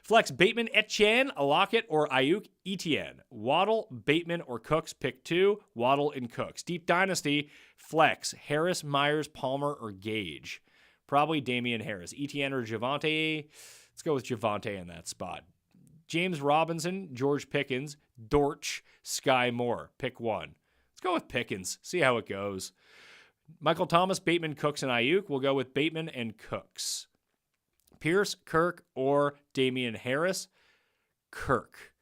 Flex Bateman, Etienne, Lockett, or Ayuk? Etienne. Waddle, Bateman, or Cooks? Pick 2. Waddle and Cooks. Deep Dynasty, flex Harris, Myers, Palmer, or Gage? Probably Damian Harris. Etienne or Javonte? Let's go with Javonte in that spot. James Robinson, George Pickens, Dortch, Sky Moore. Pick 1. Go with Pickens. See how it goes. Michael Thomas, Bateman, Cooks, and Ayuk. We'll go with Bateman and Cooks. Pierce, Kirk, or Damian Harris? Kirk.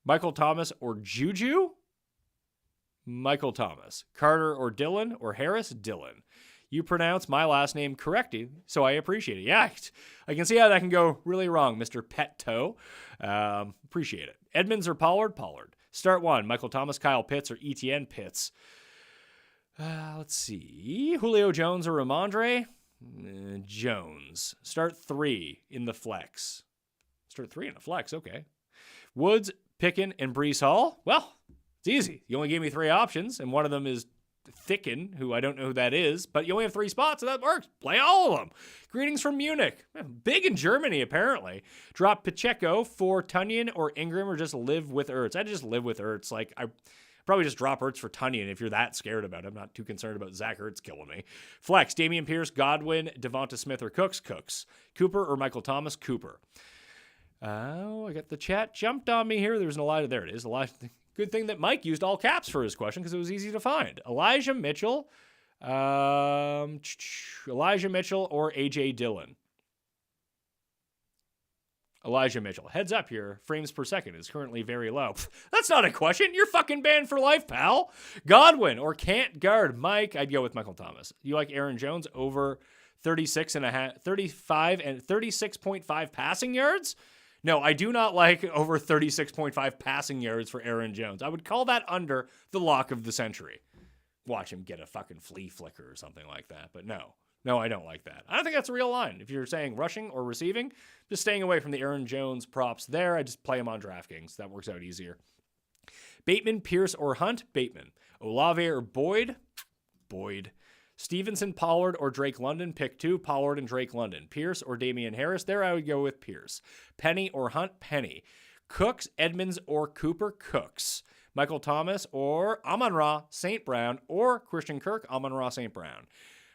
Michael Thomas or Juju? Michael Thomas. Carter or Dillon or Harris? Dillon. You pronounce my last name correctly, so I appreciate it. Yeah, I can see how that can go really wrong, Mr. Pet Toe. Appreciate it. Edmonds or Pollard? Pollard. Start 1, Michael Thomas, Kyle Pitts, or Etienne Pitts. Let's see. Julio Jones or Ramondre? Jones. Start 3 in the flex. Start 3 in the flex, okay. Woods, Picken, and Brees Hall? Well, it's easy. You only gave me 3 options, and one of them is Thicken, who I don't know who that is, but you only have 3 spots, so that works. Play all of them. Greetings from Munich. Big in Germany, apparently. Drop Pacheco for Tunyon or Ingram, or just live with Ertz. I just live with Ertz. Like, Probably just drop Ertz for Tunyon if you're that scared about it. I'm not too concerned about Zach Ertz killing me. Flex, Dameon Pierce, Godwin, Devonta Smith, or Cooks. Cooper or Michael Thomas? Cooper. Oh, I got the chat jumped on me here. There's an Elijah. There it is. Elijah. Good thing that Mike used all caps for his question because it was easy to find. Elijah Mitchell or A.J. Dillon? Elijah Mitchell. Heads up here. Frames per second is currently very low. That's not a question. You're fucking banned for life, pal. Godwin or can't guard? Mike, I'd go with Michael Thomas. You like Aaron Jones over 36.5 passing yards? No, I do not like over 36.5 passing yards for Aaron Jones. I would call that under the lock of the century. Watch him get a fucking flea flicker or something like that. But no, I don't like that. I don't think that's a real line. If you're saying rushing or receiving, just staying away from the Aaron Jones props there. I just play him on DraftKings. That works out easier. Bateman, Pierce, or Hunt? Bateman. Olave or Boyd? Boyd. Stevenson, Pollard, or Drake London? Pick 2, Pollard and Drake London. Pierce or Damian Harris? There I would go with Pierce. Penny or Hunt? Penny. Cooks, Edmonds, or Cooper? Cooks. Michael Thomas or Amon-Ra, St. Brown, or Christian Kirk? Amon-Ra, St. Brown.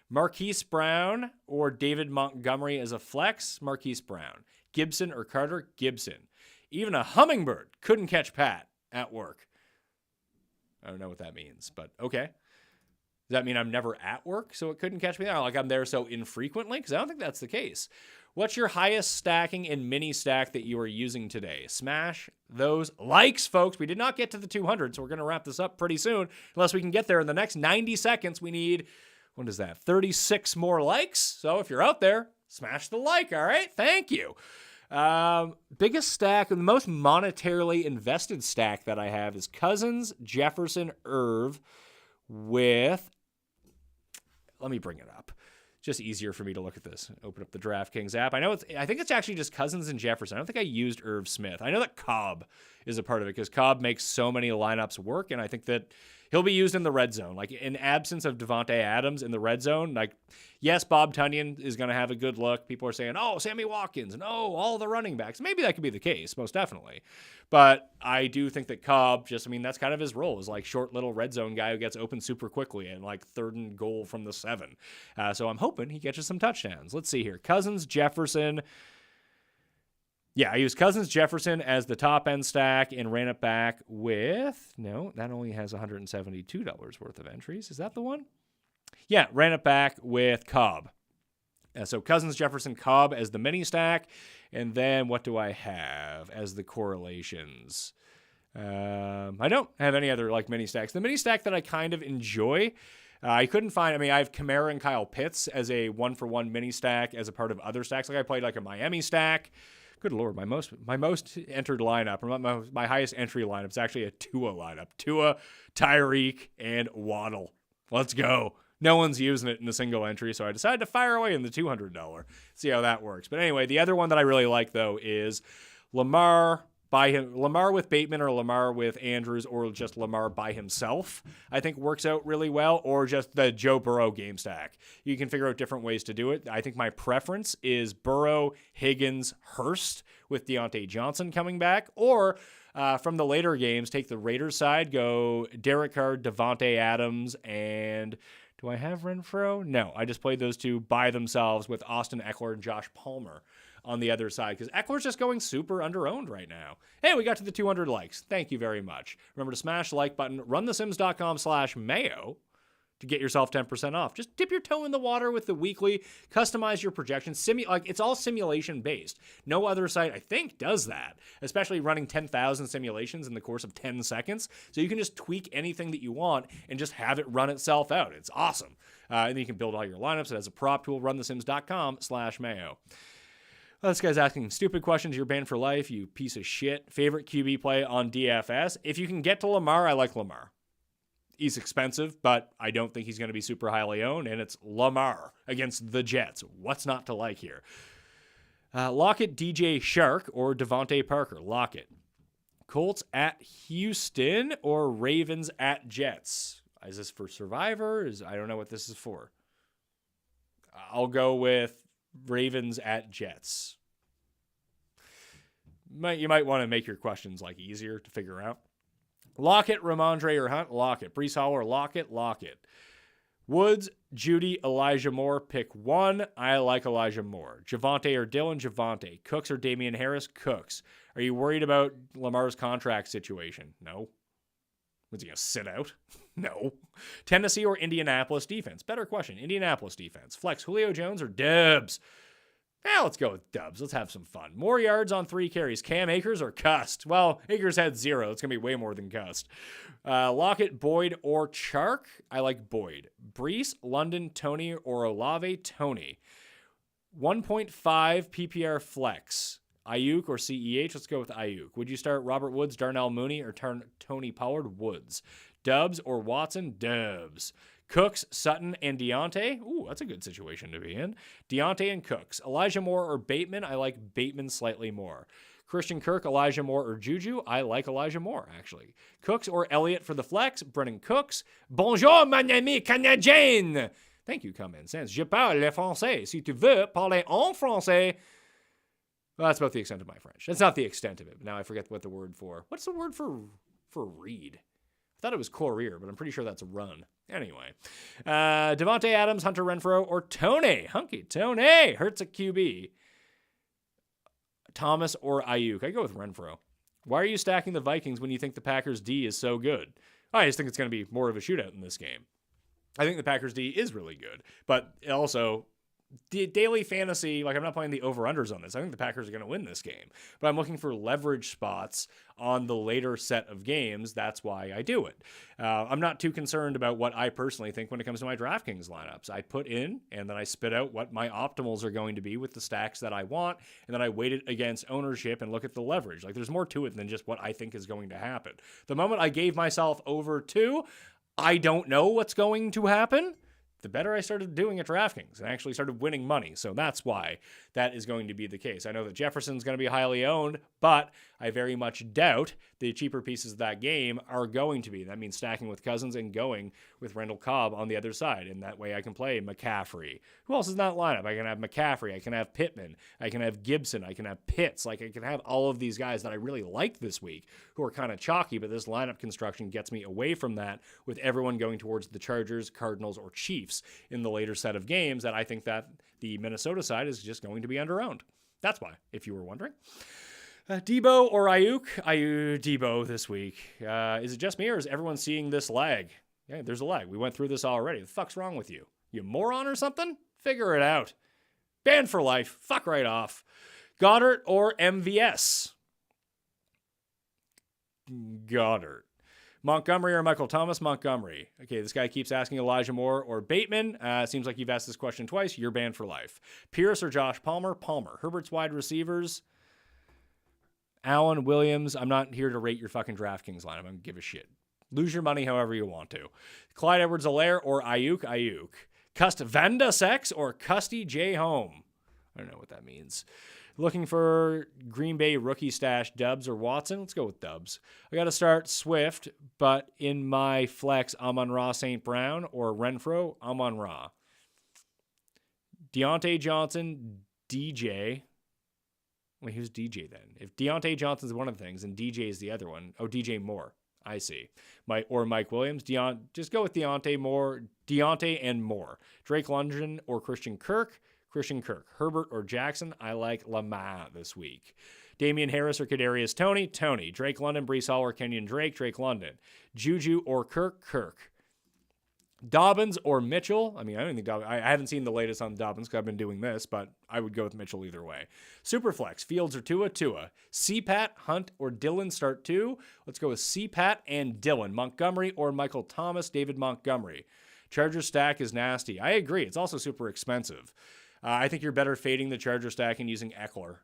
Marquise Brown or David Montgomery as a flex? Marquise Brown. Gibson or Carter? Gibson. Even a hummingbird couldn't catch Pat at work. I don't know what that means, but okay. Does that mean I'm never at work, so it couldn't catch me there? Like I'm there so infrequently? Because I don't think that's the case. What's your highest stacking and mini stack that you are using today? Smash those likes, folks. We did not get to the 200, so we're going to wrap this up pretty soon. Unless we can get there in the next 90 seconds, we need, what is that, 36 more likes? So if you're out there, smash the like, all right? Thank you. Biggest stack, the most monetarily invested stack that I have is Cousins, Jefferson, Irv with... Let me bring it up. Just easier for me to look at this. Open up the DraftKings app. I think it's actually just Cousins and Jefferson. I don't think I used Irv Smith. I know that Cobb is a part of it because Cobb makes so many lineups work, and I think that he'll be used in the red zone. Like in absence of Devontae Adams in the red zone, like yes, Bob Tunyon is going to have a good look. People are saying, oh, Sammy Watkins, and oh, all the running backs. Maybe that could be the case, most definitely. But I do think that Cobb that's kind of his role, is like short little red zone guy who gets open super quickly and like 3rd and goal from the 7. So I'm hoping he catches some touchdowns. Let's see here. Cousins, Jefferson. Yeah, I used Cousins, Jefferson as the top end stack and ran it back with, no, that only has $172 worth of entries. Is that the one? Yeah, ran it back with Cobb. So Cousins, Jefferson, Cobb as the mini stack. And then what do I have as the correlations? I don't have any other like mini stacks. The mini stack that I kind of enjoy, I couldn't find, I have Kamara and Kyle Pitts as a 1-for-1 mini stack as a part of other stacks. Like I played like a Miami stack. Good Lord, my most entered lineup, or my highest entry lineup is actually a Tua lineup. Tua, Tyreek, and Waddle. Let's go. No one's using it in a single entry, so I decided to fire away in the $200. See how that works. But anyway, the other one that I really like, though, is Lamar with Bateman or Lamar with Andrews or just Lamar by himself, I think works out really well, or just the Joe Burrow game stack. You can figure out different ways to do it. I think my preference is Burrow, Higgins, Hurst with Deontay Johnson coming back, or from the later games, take the Raiders side, go Derek Carr, Devontae Adams, and... do I have Renfro? No, I just played those two by themselves with Austin Eckler and Josh Palmer on the other side because Eckler's just going super underowned right now. Hey, we got to the 200 likes. Thank you very much. Remember to smash the like button, runthesims.com/Mayo to get yourself 10% off. Just dip your toe in the water with the weekly, customize your projections. It's all simulation based. No other site, I think, does that, especially running 10,000 simulations in the course of 10 seconds. So you can just tweak anything that you want and just have it run itself out. It's awesome. And then you can build all your lineups. It has a prop tool, runthesims.com/Mayo. Well, this guy's asking stupid questions. You're banned for life, you piece of shit. Favorite QB play on DFS? If you can get to Lamar, I like Lamar. He's expensive, but I don't think he's going to be super highly owned, and it's Lamar against the Jets. What's not to like here? Lockett, DJ Shark, or Devontae Parker? Lockett. Colts at Houston or Ravens at Jets? Is this for Survivor? I don't know what this is for. I'll go with Ravens at Jets. You might want to make your questions like easier to figure out. Lockett, Ramondre, or Hunt? Lockett. Brees Hall or Lockett? Lockett. Woods, Judy, Elijah Moore. Pick one. I like Elijah Moore. Javonte or Dillon? Javonte. Cooks or Damian Harris? Cooks. Are you worried about Lamar's contract situation? No. Was he going to sit out? No. Tennessee or Indianapolis defense? Better question. Indianapolis defense. Flex, Julio Jones or Dubs? Let's go with Dubs. Let's have some fun. More yards on 3 carries. Cam Akers or Cust? Well, Akers had 0. It's going to be way more than Cust. Lockett, Boyd, or Chark? I like Boyd. Brees, London, Tony, or Olave? Tony. 1.5 PPR flex. Ayuk or CEH? Let's go with Ayuk. Would you start Robert Woods, Darnell Mooney, or Tony Pollard? Woods. Dubs or Watson? Dubs. Cooks, Sutton, and Deontay. Ooh, that's a good situation to be in. Deontay and Cooks. Elijah Moore or Bateman? I like Bateman slightly more. Christian Kirk, Elijah Moore, or Juju? I like Elijah Moore, actually. Cooks or Elliott for the flex? Brennan Cooks. Bonjour, mon ami canadien. Thank you, Common Sense. Je parle le français. Si tu veux parler en français. Well, that's about the extent of my French. That's not the extent of it. But now I forget what the word for. What's the word for read? I thought it was courier, but I'm pretty sure that's run. Anyway, Devontae Adams, Hunter Renfrow, or Tony. Hunky Tony. Hurts at QB. Thomas or Ayuk. I go with Renfrow. Why are you stacking the Vikings when you think the Packers D is so good? I just think it's going to be more of a shootout in this game. I think the Packers D is really good, but also daily fantasy, like I'm not playing the over-unders on this. I think the Packers are going to win this game, but I'm looking for leverage spots on the later set of games. That's why I do it. I'm not too concerned about what I personally think when it comes to my DraftKings lineups. I put in and then I spit out what my optimals are going to be with the stacks that I want, and then I weight it against ownership and look at the leverage. Like there's more to it than just what I think is going to happen. The moment I gave myself over to, I don't know what's going to happen, the better I started doing at DraftKings and actually started winning money. So that's why that is going to be the case. I know that Jefferson's going to be highly owned, but I very much doubt the cheaper pieces of that game are going to be. That means stacking with Cousins and going with Randall Cobb on the other side. And that way I can play McCaffrey. Who else is in that lineup? I can have McCaffrey. I can have Pittman. I can have Gibson. I can have Pitts. Like I can have all of these guys that I really like this week who are kind of chalky, but this lineup construction gets me away from that with everyone going towards the Chargers, Cardinals, or Chiefs in the later set of games that I think that the Minnesota side is just going to be underowned. That's why, if you were wondering. Debo or Ayuk? Debo this week. Is it just me or is everyone seeing this lag? Yeah, there's a lag. We went through this already. The fuck's wrong with you? You moron or something? Figure it out. Banned for life. Fuck right off. Goddard or MVS? Goddard. Montgomery or Michael Thomas? Montgomery. Okay, this guy keeps asking Elijah Moore or Bateman. Seems like you've asked this question twice. You're banned for life. Pierce or Josh Palmer? Palmer. Herbert's wide receivers? Allen, Williams. I'm not here to rate your fucking DraftKings line. I don't give a shit. Lose your money however you want to. Clyde Edwards-Helaire or Ayuk? Ayuk. Cust Vanda Sex or Custy J. Home? I don't know what that means. Looking for Green Bay rookie stash, Dubs or Watson? Let's go with Dubs. I got to start Swift, but in my flex, Amon-Ra St. Brown or Renfrow, Amon-Ra. Deontay Johnson, DJ. Wait, who's DJ then? If Deontay Johnson's one of the things and DJ is the other one, oh, DJ Moore. I see. Mike Williams. Just go with Deontay and Moore. Drake London or Christian Kirk. Christian Kirk. Herbert or Jackson. I like Lamar this week. Damian Harris or Kadarius Toney. Toney. Drake London, Brees Hall or Kenyon Drake. Drake London. Juju or Kirk. Kirk. Dobbins or Mitchell. I mean, I don't think I haven't seen the latest on Dobbins because I've been doing this, but I would go with Mitchell either way. Superflex, Fields or Tua. CPAT, Hunt or Dillon start 2. Let's go with CPAT and Dillon. Montgomery or Michael Thomas. David Montgomery. Charger stack is nasty. I agree. It's also super expensive. I think you're better fading the Charger stack and using Eckler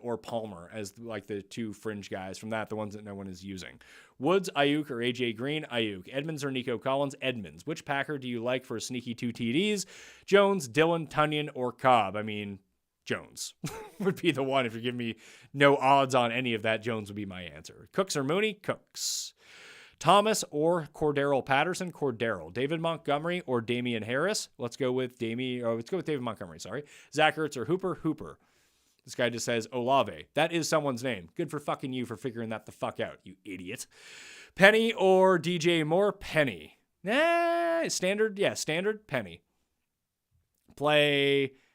or Palmer as like the two fringe guys from that, the ones that no one is using. Woods, Ayuk, or AJ Green? Ayuk. Edmonds or Nico Collins? Edmonds. Which Packer do you like for a sneaky 2 TDs? Jones, Dillon, Tunyon, or Cobb? I mean, Jones would be the one. If you're giving me no odds on any of that, Jones would be my answer. Cooks or Mooney? Cooks. Thomas or Cordero Patterson? Cordero. David Montgomery or Damian Harris? Let's go with David Montgomery, sorry. Zach Ertz or Hooper? Hooper. This guy just says Olave. That is someone's name. Good for fucking you for figuring that the fuck out, you idiot. Penny or DJ Moore? Penny. Standard? Yeah, standard. Penny.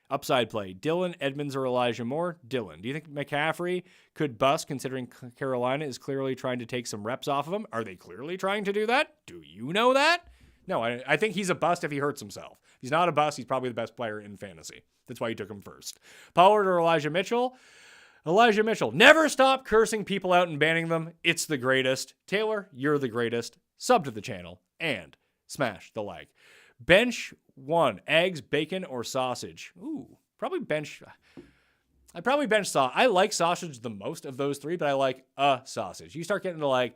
Upside play. Dylan, Edmonds, or Elijah Moore? Dylan. Do you think McCaffrey could bust considering Carolina is clearly trying to take some reps off of him? Are they clearly trying to do that? Do you know that? No, I think he's a bust if he hurts himself. If he's not a bust, he's probably the best player in fantasy. That's why you took him first. Pollard or Elijah Mitchell? Elijah Mitchell. Never stop cursing people out and banning them. It's the greatest. Taylor, you're the greatest. Sub to the channel and smash the like. Bench one, eggs, bacon, or sausage? Ooh, probably bench. I'd probably bench sausage. I like sausage the most of those three, but I like a sausage. You start getting to like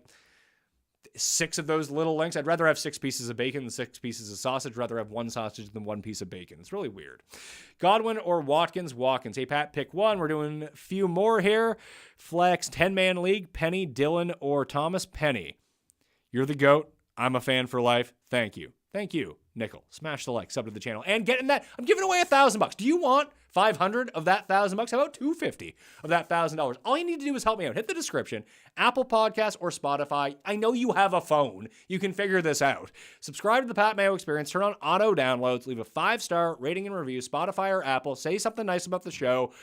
6 of those little links. I'd rather have 6 pieces of bacon than 6 pieces of sausage. Rather have 1 sausage than 1 piece of bacon. It's really weird. Godwin or Watkins? Watkins. Hey, Pat, pick one. We're doing a few more here. Flex, 10-man league. Penny, Dylan, or Thomas? Penny. You're the GOAT. I'm a fan for life. Thank you. Thank you, Nickel. Smash the like, sub to the channel, and get in that. I'm giving away $1,000. Do you want 500 of that $1,000? How about 250 of that $1,000? All you need to do is help me out. Hit the description, Apple Podcasts or Spotify. I know you have a phone. You can figure this out. Subscribe to the Pat Mayo Experience. Turn on auto downloads. Leave a 5-star rating and review. Spotify or Apple. Say something nice about the show.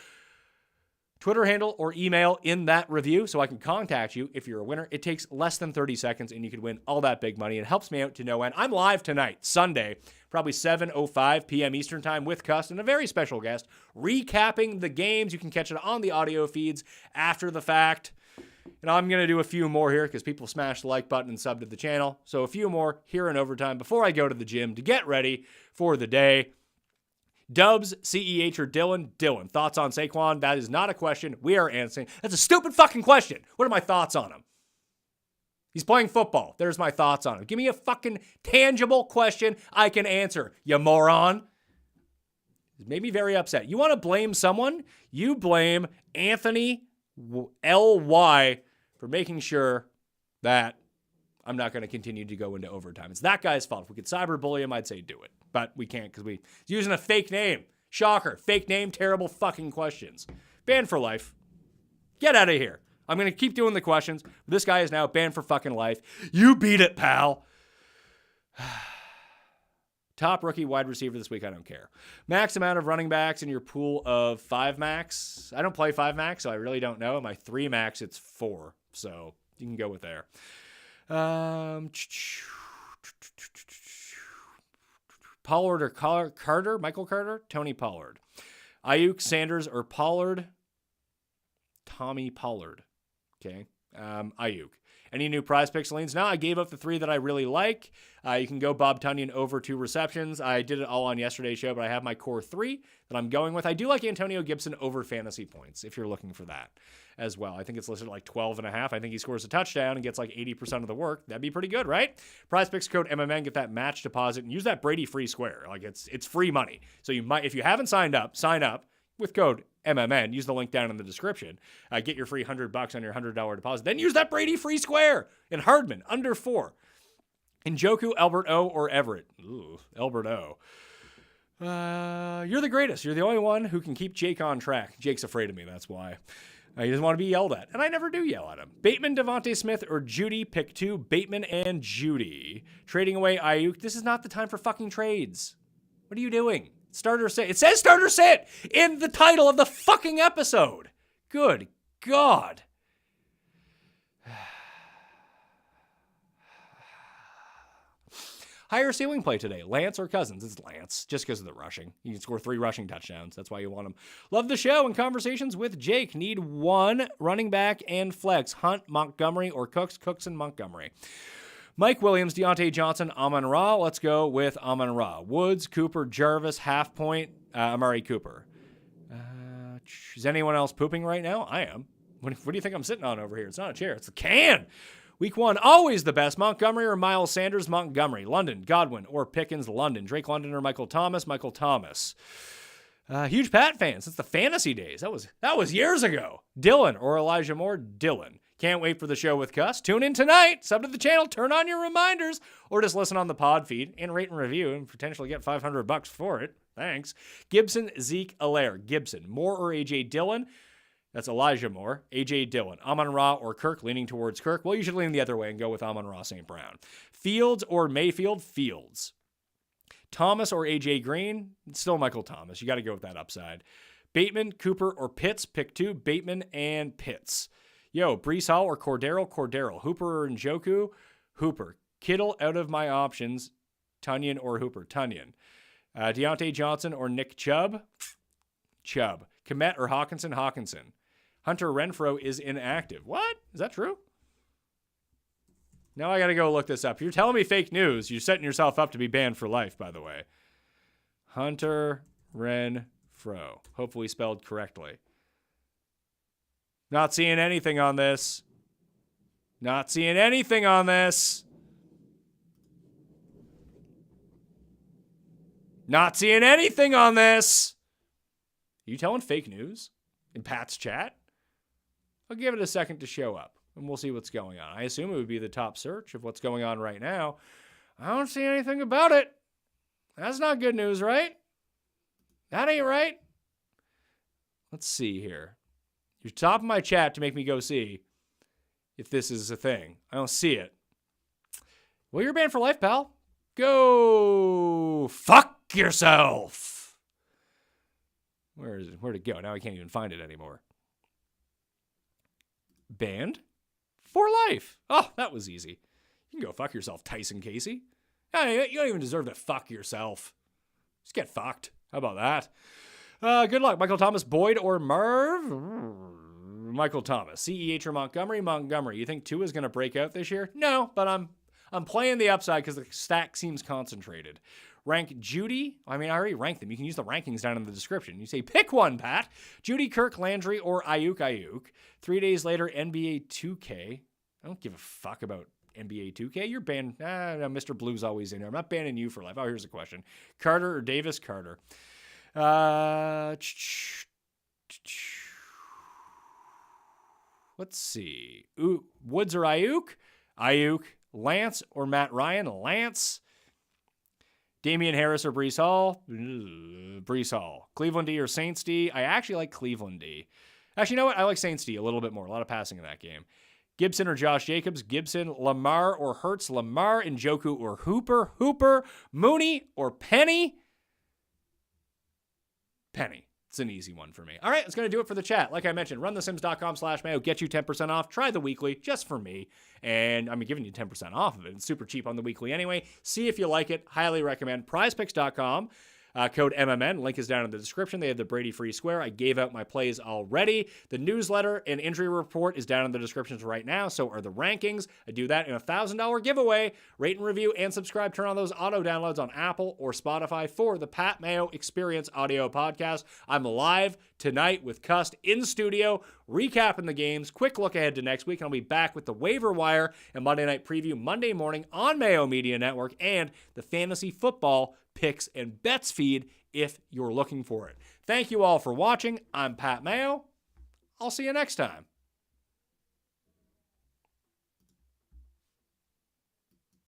Twitter handle or email in that review so I can contact you if you're a winner. It takes less than 30 seconds and you could win all that big money. It helps me out to no end. I'm live tonight, Sunday, probably 7:05 p.m. Eastern Time with Cust and a very special guest recapping the games. You can catch it on the audio feeds after the fact. And I'm going to do a few more here because people smash the like button and sub to the channel. So a few more here in overtime before I go to the gym to get ready for the day. Dubs, CEH, or Dylan? Dylan. Thoughts on Saquon? That is not a question we are answering. That's a stupid fucking question. What are my thoughts on him? He's playing football. There's my thoughts on him. Give me a fucking tangible question I can answer, you moron. It made me very upset. You want to blame someone? You blame Anthony L.Y. for making sure that I'm not going to continue to go into overtime. It's that guy's fault. If we could cyberbully him, I'd say do it. But we can't because he's using a fake name. Shocker. Fake name, terrible fucking questions. Banned for life. Get out of here. I'm going to keep doing the questions. This guy is now banned for fucking life. You beat it, pal. Top rookie wide receiver this week, I don't care. Max amount of running backs in your pool of 5 max. I don't play 5 max, so I really don't know. My 3 max, it's 4. So you can go with there. Pollard or Carter? Michael Carter? Tony Pollard. Ayuk, Sanders, or Pollard? Tommy Pollard. Okay. Ayuk. Any new prize picks leans? No, I gave up the 3 that I really like. You can go Bob Tunyon over 2 receptions. I did it all on yesterday's show, but I have my core 3 that I'm going with. I do like Antonio Gibson over fantasy points if you're looking for that as well. I think it's listed at like 12.5. I think he scores a touchdown and gets like 80% of the work. That'd be pretty good, right? Prize picks code MMN, get that match deposit and use that Brady free square. Like it's free money. So you might, if you haven't signed up, sign up with code MMN. Use the link down in the description. Get your free $100 on your $100 deposit. Then use that Brady free square. And Hardman, under 4. Njoku, Albert O, or Everett? Ooh, Albert O. You're the greatest. You're the only one who can keep Jake on track. Jake's afraid of me, that's why. He doesn't want to be yelled at. And I never do yell at him. Bateman, Devontae Smith, or Judy? Pick 2. Bateman and Judy. Trading away Ayuk. This is not the time for fucking trades. What are you doing? Starter sit. It says starter sit in the title of the fucking episode. Good God. Higher ceiling play today. Lance or Cousins? It's Lance, just because of the rushing. You can score 3 rushing touchdowns. That's why you want him. Love the show and conversations with Jake. Need 1 running back and flex. Hunt, Montgomery, or Cooks and Montgomery. Mike Williams, Deontay Johnson, Amon-Ra. Let's go with Amon-Ra. Woods, Cooper, Jarvis, half point, Amari Cooper. Is anyone else pooping right now? I am. What do you think I'm sitting on over here? It's not a chair. It's a can. Week 1, always the best. Montgomery or Miles Sanders? Montgomery. London, Godwin, or Pickens? London. Drake London or Michael Thomas? Michael Thomas. Huge Pat fan since the fantasy days. That was years ago. Dylan or Elijah Moore? Dylan. Can't wait for the show with Cuss. Tune in tonight, sub to the channel, turn on your reminders, or just listen on the pod feed and rate and review and potentially get $500 for it. Thanks. Gibson, Zeke, Allaire. Gibson. Moore or A.J. Dillon? That's Elijah Moore. A.J. Dillon. Amon-Ra or Kirk? Leaning towards Kirk. Well, you should lean the other way and go with Amon-Ra St. Brown. Fields or Mayfield? Fields. Thomas or A.J. Green? It's still Michael Thomas. You got to go with that upside. Bateman, Cooper, or Pitts? Pick two. Bateman and Pitts. Breece Hall or Cordero? Cordero. Hooper or Njoku? Hooper. Kittle out of my options. Tunyon or Hooper? Tunyon. Deontay Johnson or Nick Chubb? Chubb. Kmet or Hawkinson? Hawkinson. Hunter Renfrow is inactive. What? Is that true? Now I got to go look this up. You're telling me fake news. You're setting yourself up to be banned for life, by the way. Hunter Renfrow. Hopefully spelled correctly. Not seeing anything on this. Not seeing anything on this. Not seeing anything on this. Are you telling fake news in Pat's chat? I'll give it a second to show up, and we'll see what's going on. I assume it would be the top search of what's going on right now. I don't see anything about it. That's not good news, right? That ain't right. Let's see here. You're top of my chat to make me go see if this is a thing. I don't see it. Well, you're banned for life, pal. Go fuck yourself. Where is it? Where'd it go? Now I can't even find it anymore. Banned for life. Oh, that was easy. You can go fuck yourself, Tyson Casey. You don't even deserve to fuck yourself. Just get fucked. How about that? Good luck. Michael Thomas, Boyd, or Merv? Michael Thomas. CEH or Montgomery? Montgomery. You think Tua is going to break out this year? No, but I'm playing the upside because the stack seems concentrated. Rank Judy. I already ranked them. You can use the rankings down in the description. You say, pick one, Pat. Judy, Kirk, Landry, or Ayuk. 3 days later, NBA 2K. I don't give a fuck about NBA 2K. You're banned. No, Mr. Blue's always in there. I'm not banning you for life. Oh, here's a question. Carter or Davis? Carter. Let's see. Woods or Ayuk? Ayuk. Lance or Matt Ryan? Lance. Damian Harris or Breece Hall? Breece Hall. Cleveland D or Saints D? I actually like Cleveland D. Actually, you know what? I like Saints D a little bit more. A lot of passing in that game. Gibson or Josh Jacobs? Gibson. Lamar or Hurts? Lamar. Njoku or Hooper? Hooper. Mooney or Penny? Penny. It's an easy one for me. All right, that's going to do it for the chat. Like I mentioned, runthesims.com/Mayo. Get you 10% off. Try the weekly just for me. And I'm giving you 10% off of it. It's super cheap on the weekly anyway. See if you like it. Highly recommend. prizepicks.com. Code MMN. Link is down in the description. They have the Brady free square. I gave out my plays already. The newsletter and injury report is down in the descriptions right now. So are the rankings. I do that in a $1,000 giveaway. Rate and review and subscribe. Turn on those auto downloads on Apple or Spotify for the Pat Mayo Experience audio podcast. I'm live tonight with Cust in studio, recapping the games. Quick look ahead to next week. I'll be back with the waiver wire and Monday night preview Monday morning on Mayo Media Network and the fantasy football picks and bets feed if you're looking for it. Thank you all for watching. I'm Pat Mayo. I'll see you next time.